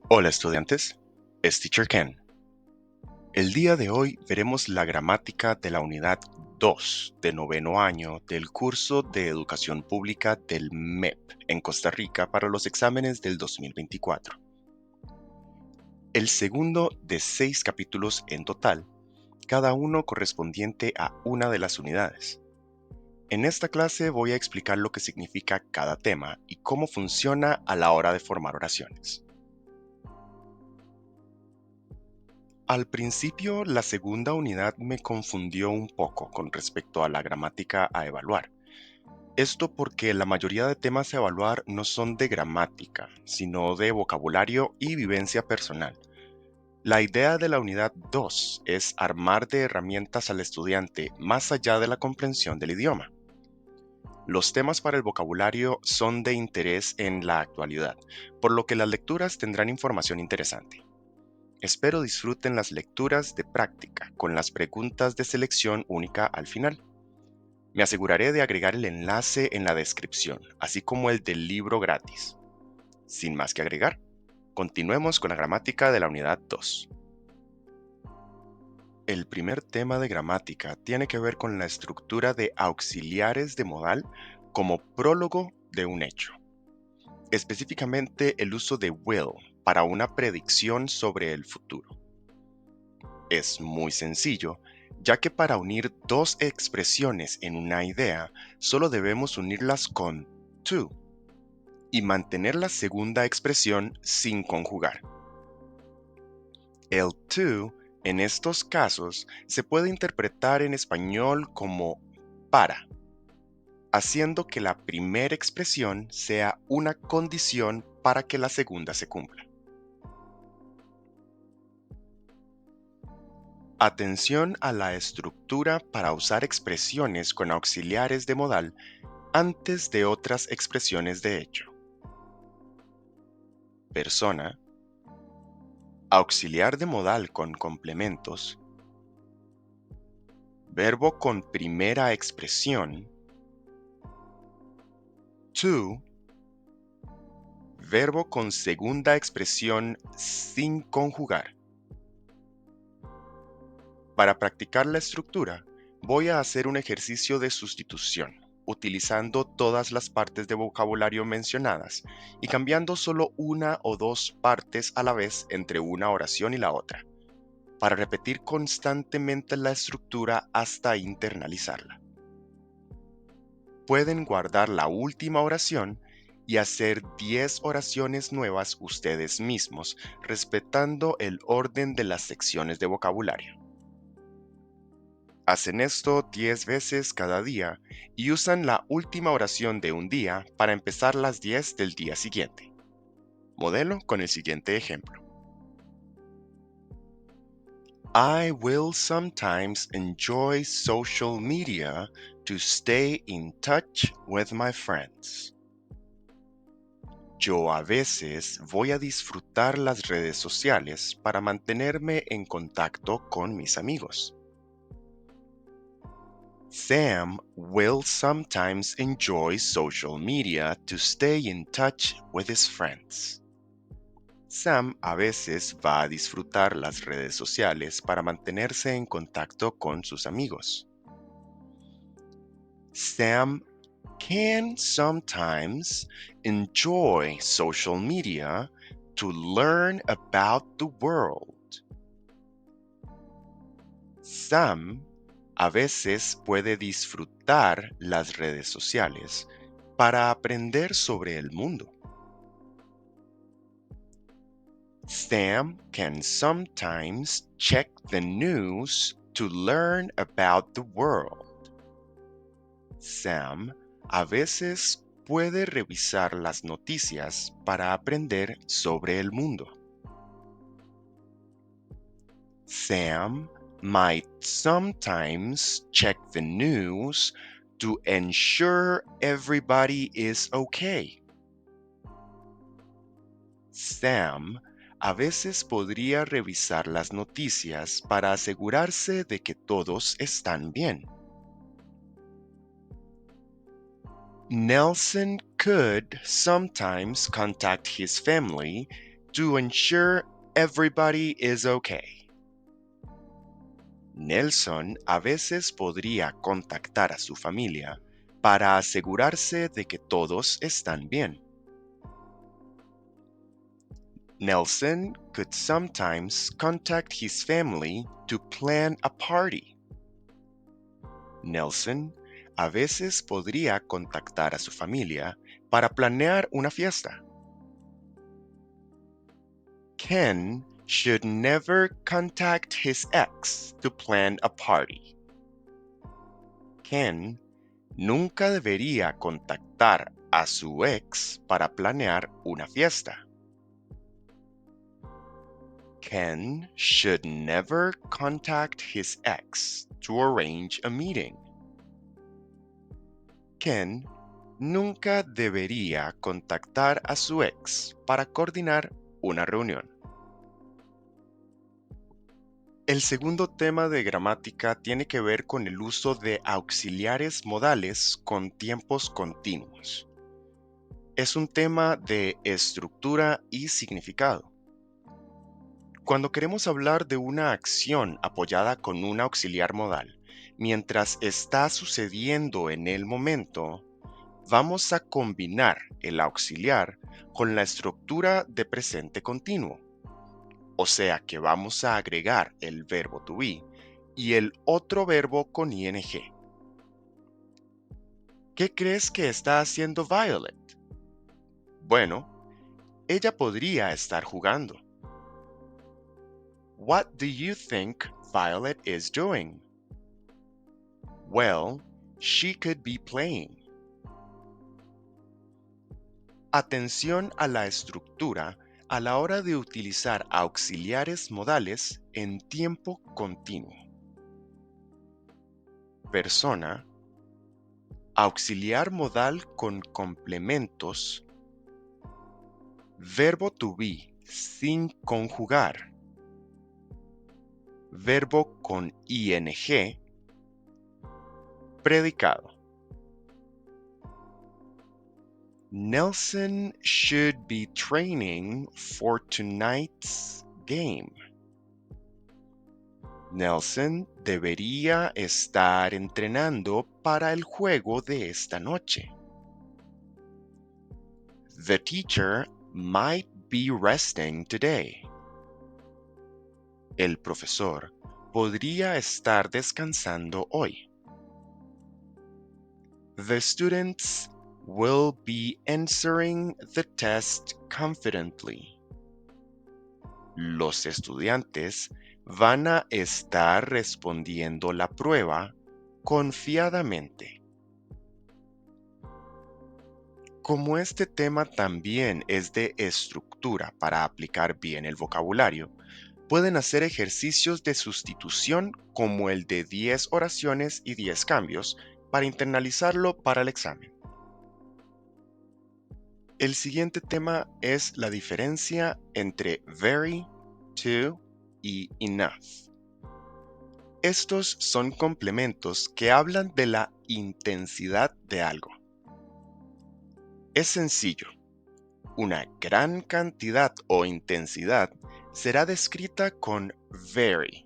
Hola estudiantes, es Teacher Ken. El día de hoy veremos la gramática de la unidad 2 de noveno año del curso de Educación Pública del MEP en Costa Rica para los exámenes del 2024. El segundo de 6 capítulos en total, cada uno correspondiente a una de las unidades. En esta clase voy a explicar lo que significa cada tema y cómo funciona a la hora de formar oraciones. Al principio, la segunda unidad me confundió un poco con respecto a la gramática a evaluar. Esto porque la mayoría de temas a evaluar no son de gramática, sino de vocabulario y vivencia personal. La idea de la unidad 2 es armar de herramientas al estudiante más allá de la comprensión del idioma. Los temas para el vocabulario son de interés en la actualidad, por lo que las lecturas tendrán información interesante. Espero disfruten las lecturas de práctica con las preguntas de selección única al final. Me aseguraré de agregar el enlace en la descripción, así como el del libro gratis. Sin más que agregar, continuemos con la gramática de la unidad 2. El primer tema de gramática tiene que ver con la estructura de auxiliares de modal como prólogo de un hecho. Específicamente el uso de will para una predicción sobre el futuro. Es muy sencillo, ya que para unir dos expresiones en una idea, solo debemos unirlas con to y mantener la segunda expresión sin conjugar. El to, en estos casos, se puede interpretar en español como para, haciendo que la primera expresión sea una condición para que la segunda se cumpla. Atención a la estructura para usar expresiones con auxiliares de modal antes de otras expresiones de hecho. Persona, auxiliar de modal con complementos, verbo con primera expresión, to, verbo con segunda expresión sin conjugar. Para practicar la estructura, voy a hacer un ejercicio de sustitución, utilizando todas las partes de vocabulario mencionadas y cambiando solo una o dos partes a la vez entre una oración y la otra, para repetir constantemente la estructura hasta internalizarla. Pueden guardar la última oración y hacer 10 oraciones nuevas ustedes mismos, respetando el orden de las secciones de vocabulario. Hacen esto 10 veces cada día y usan la última oración de un día para empezar las 10 del día siguiente. Modelo con el siguiente ejemplo. I will sometimes enjoy social media to stay in touch with my friends. Yo a veces voy a disfrutar las redes sociales para mantenerme en contacto con mis amigos. Sam will sometimes enjoy social media to stay in touch with his friends. Sam a veces va a disfrutar las redes sociales para mantenerse en contacto con sus amigos. Sam can sometimes enjoy social media to learn about the world. Sam a veces puede disfrutar las redes sociales para aprender sobre el mundo. Sam can sometimes check the news to learn about the world. Sam a veces puede revisar las noticias para aprender sobre el mundo. Sam might sometimes check the news to ensure everybody is okay. Sam a veces podría revisar las noticias para asegurarse de que todos están bien. Nelson could sometimes contact his family to ensure everybody is okay. Nelson a veces podría contactar a su familia para asegurarse de que todos están bien. Nelson could sometimes contact his family to plan a party. Nelson a veces podría contactar a su familia para planear una fiesta. Ken should never contact his ex to plan a party. Ken nunca debería contactar a su ex para planear una fiesta. Ken should never contact his ex to arrange a meeting. Ken nunca debería contactar a su ex para coordinar una reunión. El segundo tema de gramática tiene que ver con el uso de auxiliares modales con tiempos continuos. Es un tema de estructura y significado. Cuando queremos hablar de una acción apoyada con un auxiliar modal, mientras está sucediendo en el momento, vamos a combinar el auxiliar con la estructura de presente continuo. O sea que vamos a agregar el verbo to be y el otro verbo con ing. ¿Qué crees que está haciendo Violet? Bueno, ella podría estar jugando. What do you think Violet is doing? Well, she could be playing. Atención a la estructura a la hora de utilizar auxiliares modales en tiempo continuo. Persona, auxiliar modal con complementos, verbo to be sin conjugar, verbo con ing, predicado. Nelson should be training for tonight's game. Nelson debería estar entrenando para el juego de esta noche. The teacher might be resting today. El profesor podría estar descansando hoy. The students will be answering the test confidently. Los estudiantes van a estar respondiendo la prueba confiadamente. Como este tema también es de estructura para aplicar bien el vocabulario, pueden hacer ejercicios de sustitución como el de 10 oraciones y 10 cambios para internalizarlo para el examen. El siguiente tema es la diferencia entre very, to y enough. Estos son complementos que hablan de la intensidad de algo. Es sencillo. Una gran cantidad o intensidad será descrita con very.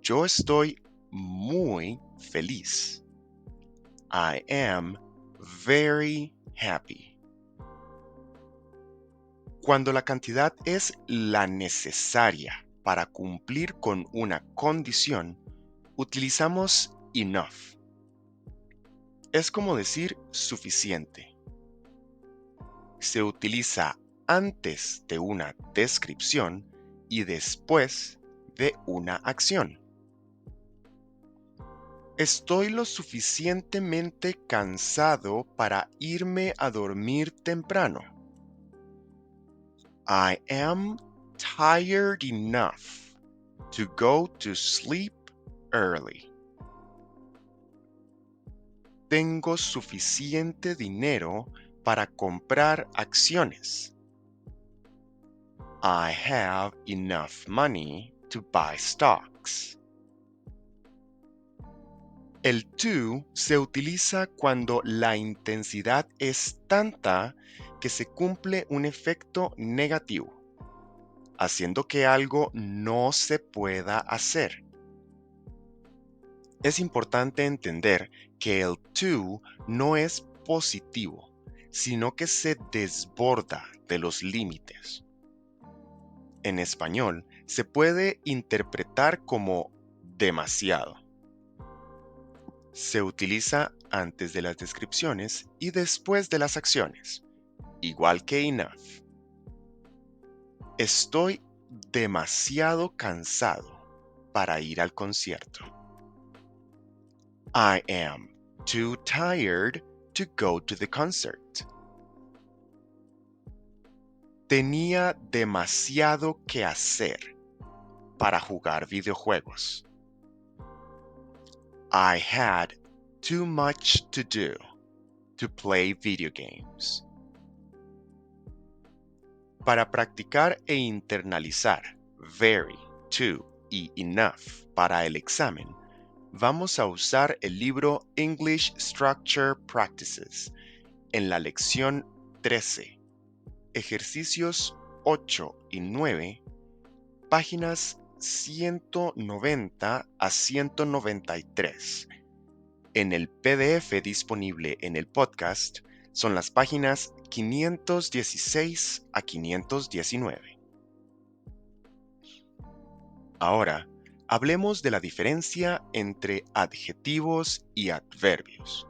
Yo estoy muy feliz. I am very happy. Cuando la cantidad es la necesaria para cumplir con una condición, utilizamos enough. Es como decir suficiente. Se utiliza antes de una descripción y después de una acción. Estoy lo suficientemente cansado para irme a dormir temprano. I am tired enough to go to sleep early. Tengo suficiente dinero para comprar acciones. I have enough money to buy stocks. El to se utiliza cuando la intensidad es tanta que se cumple un efecto negativo, haciendo que algo no se pueda hacer. Es importante entender que el to no es positivo, sino que se desborda de los límites. En español, se puede interpretar como demasiado. Se utiliza antes de las descripciones y después de las acciones, igual que enough. Estoy demasiado cansado para ir al concierto. I am too tired to go to the concert. Tenía demasiado que hacer para jugar videojuegos. I had too much to do to play video games. Para practicar e internalizar very, to y enough para el examen, vamos a usar el libro English Structure Practices en la lección 13, ejercicios 8 y 9, páginas 190 a 193. En el PDF disponible en el podcast son las páginas 516 a 519. Ahora, hablemos de la diferencia entre adjetivos y adverbios.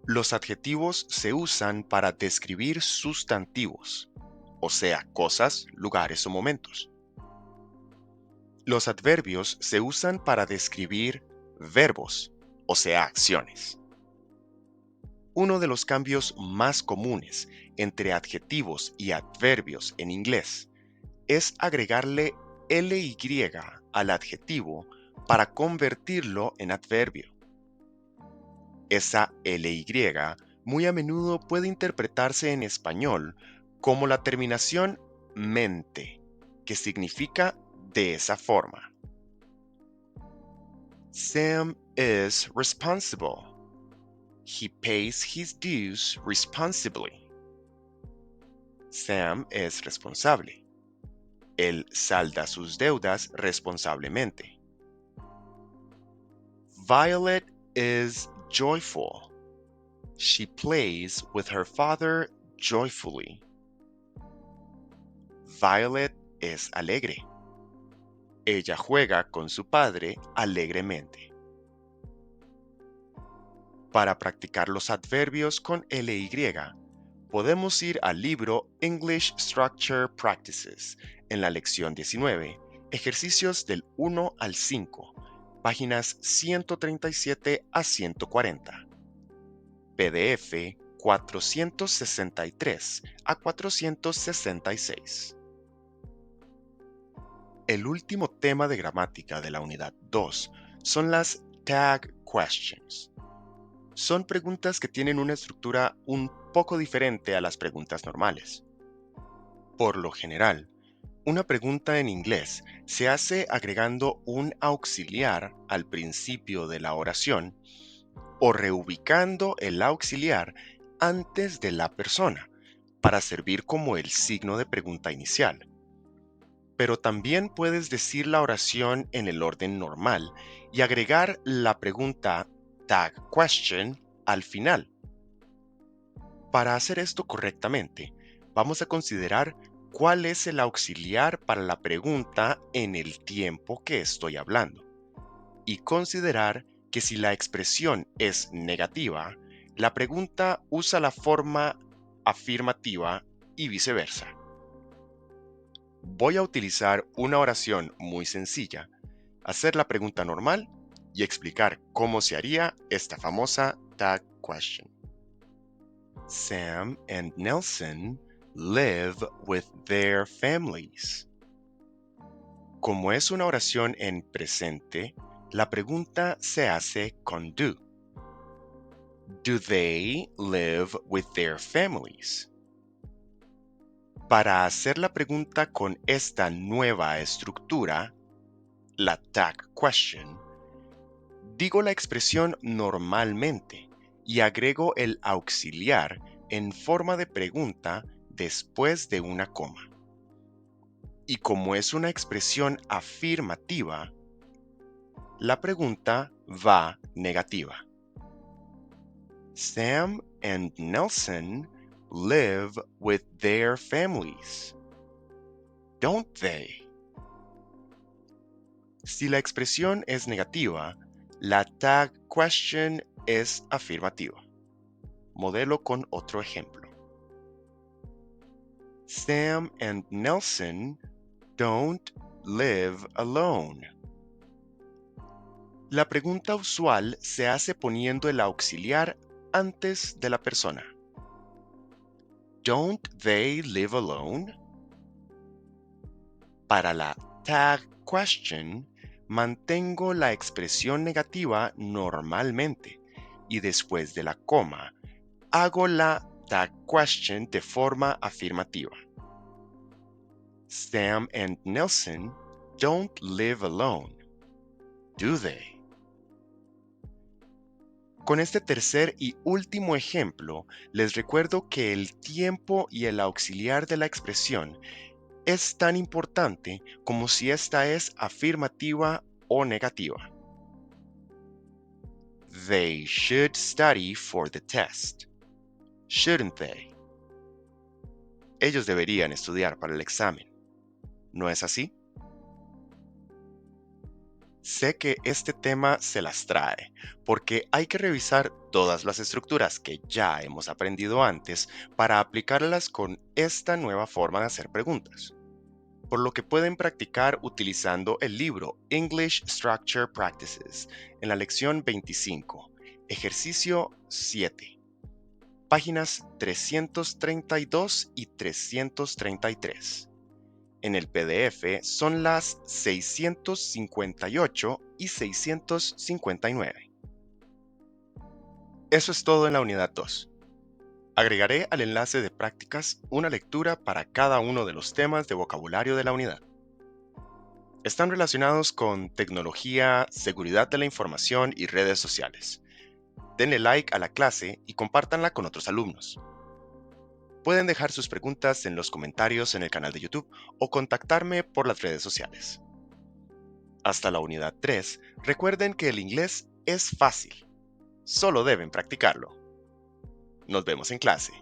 Los adjetivos se usan para describir sustantivos, o sea, cosas, lugares o momentos. Los adverbios se usan para describir verbos, o sea, acciones. Uno de los cambios más comunes entre adjetivos y adverbios en inglés es agregarle ly al adjetivo para convertirlo en adverbio. Esa ly muy a menudo puede interpretarse en español como la terminación mente, que significa de esa forma. Sam is responsible. He pays his dues responsibly. Sam es responsable. Él salda sus deudas responsablemente. Violet is joyful. She plays with her father joyfully. Violet es alegre. Ella juega con su padre alegremente. Para practicar los adverbios con ly, podemos ir al libro English Structure Practices en la lección 19, ejercicios del 1 al 5, páginas 137 a 140. PDF 463 a 466. El último tema de gramática de la unidad 2 son las tag questions. Son preguntas que tienen una estructura un poco diferente a las preguntas normales. Por lo general, una pregunta en inglés se hace agregando un auxiliar al principio de la oración o reubicando el auxiliar antes de la persona para servir como el signo de pregunta inicial. Pero también puedes decir la oración en el orden normal y agregar la pregunta tag question al final. Para hacer esto correctamente, vamos a considerar cuál es el auxiliar para la pregunta en el tiempo que estoy hablando y considerar que si la expresión es negativa, la pregunta usa la forma afirmativa y viceversa. Voy a utilizar una oración muy sencilla, hacer la pregunta normal y explicar cómo se haría esta famosa tag question. Sam and Nelson live with their families. Como es una oración en presente, la pregunta se hace con do. Do they live with their families? Para hacer la pregunta con esta nueva estructura, la tag question, digo la expresión normalmente y agrego el auxiliar en forma de pregunta después de una coma. Y como es una expresión afirmativa, la pregunta va negativa. Sam and Nelson live with their families, don't they? Si la expresión es negativa, la tag question es afirmativa. Modelo con otro ejemplo. Sam and Nelson don't live alone. La pregunta usual se hace poniendo el auxiliar antes de la persona. Don't they live alone? Para la tag question, mantengo la expresión negativa normalmente y después de la coma, hago la tag question de forma afirmativa. Sam and Nelson don't live alone, do they? Con este tercer y último ejemplo, les recuerdo que el tiempo y el auxiliar de la expresión es tan importante como si esta es afirmativa o negativa. They should study for the test, shouldn't they? Ellos deberían estudiar para el examen, ¿no es así? Sé que este tema se las trae, porque hay que revisar todas las estructuras que ya hemos aprendido antes para aplicarlas con esta nueva forma de hacer preguntas. Por lo que pueden practicar utilizando el libro English Structure Practices en la lección 25, ejercicio 7, páginas 332 y 333. En el PDF son las 658 y 659. Eso es todo en la unidad 2. Agregaré al enlace de prácticas una lectura para cada uno de los temas de vocabulario de la unidad. Están relacionados con tecnología, seguridad de la información y redes sociales. Denle like a la clase y compártanla con otros alumnos. Pueden dejar sus preguntas en los comentarios en el canal de YouTube o contactarme por las redes sociales. Hasta la unidad 3, recuerden que el inglés es fácil. Solo deben practicarlo. Nos vemos en clase.